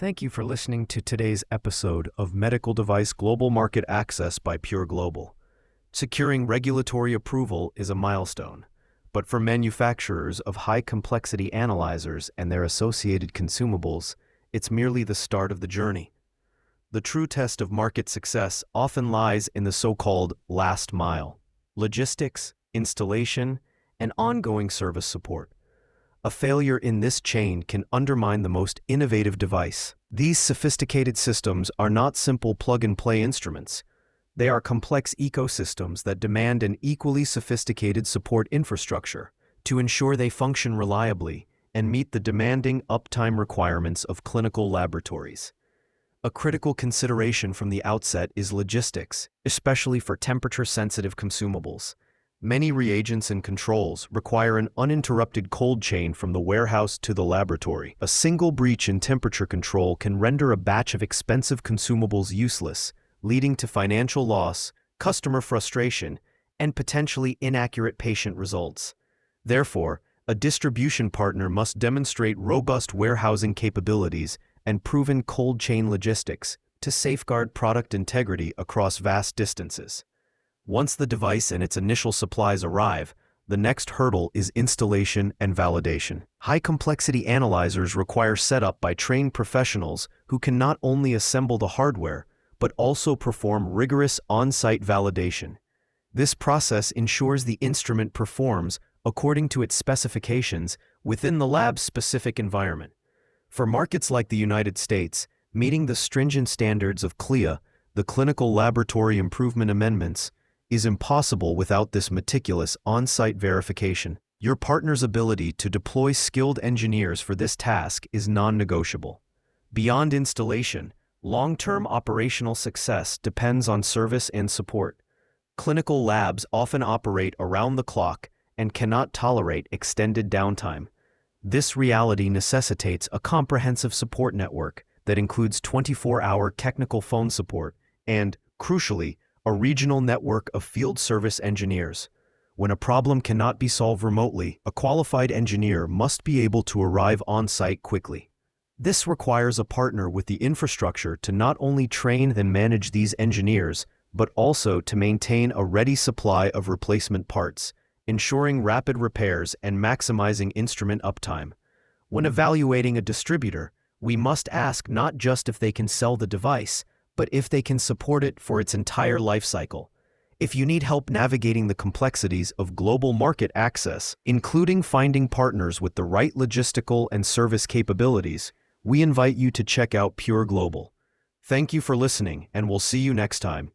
Thank you for listening to today's episode of Medical Device Global Market Access by Pure Global. Securing regulatory approval is a milestone, but for manufacturers of high-complexity analyzers and their associated consumables, it's merely the start of the journey. The true test of market success often lies in the so-called last mile: logistics, installation, and ongoing service support. A failure in this chain can undermine the most innovative device. These sophisticated systems are not simple plug-and-play instruments. They are complex ecosystems that demand an equally sophisticated support infrastructure to ensure they function reliably and meet the demanding uptime requirements of clinical laboratories. A critical consideration from the outset is logistics, especially for temperature-sensitive consumables. Many reagents and controls require an uninterrupted cold chain from the warehouse to the laboratory. A single breach in temperature control can render a batch of expensive consumables useless, leading to financial loss, customer frustration, and potentially inaccurate patient results. Therefore, a distribution partner must demonstrate robust warehousing capabilities and proven cold chain logistics to safeguard product integrity across vast distances. Once the device and its initial supplies arrive, the next hurdle is installation and validation. High-complexity analyzers require setup by trained professionals who can not only assemble the hardware, but also perform rigorous on-site validation. This process ensures the instrument performs according to its specifications within the lab's specific environment. For markets like the United States, meeting the stringent standards of CLIA, the Clinical Laboratory Improvement Amendments, is impossible without this meticulous on-site verification. Your partner's ability to deploy skilled engineers for this task is non-negotiable. Beyond installation, long-term operational success depends on service and support. Clinical labs often operate around the clock and cannot tolerate extended downtime. This reality necessitates a comprehensive support network that includes 24-hour technical phone support and, crucially, a regional network of field service engineers. When a problem cannot be solved remotely, a qualified engineer must be able to arrive on-site quickly. This requires a partner with the infrastructure to not only train and manage these engineers, but also to maintain a ready supply of replacement parts, ensuring rapid repairs and maximizing instrument uptime. When evaluating a distributor, we must ask not just if they can sell the device, but if they can support it for its entire life cycle. If you need help navigating the complexities of global market access, including finding partners with the right logistical and service capabilities, we invite you to check out Pure Global. Thank you for listening, and we'll see you next time.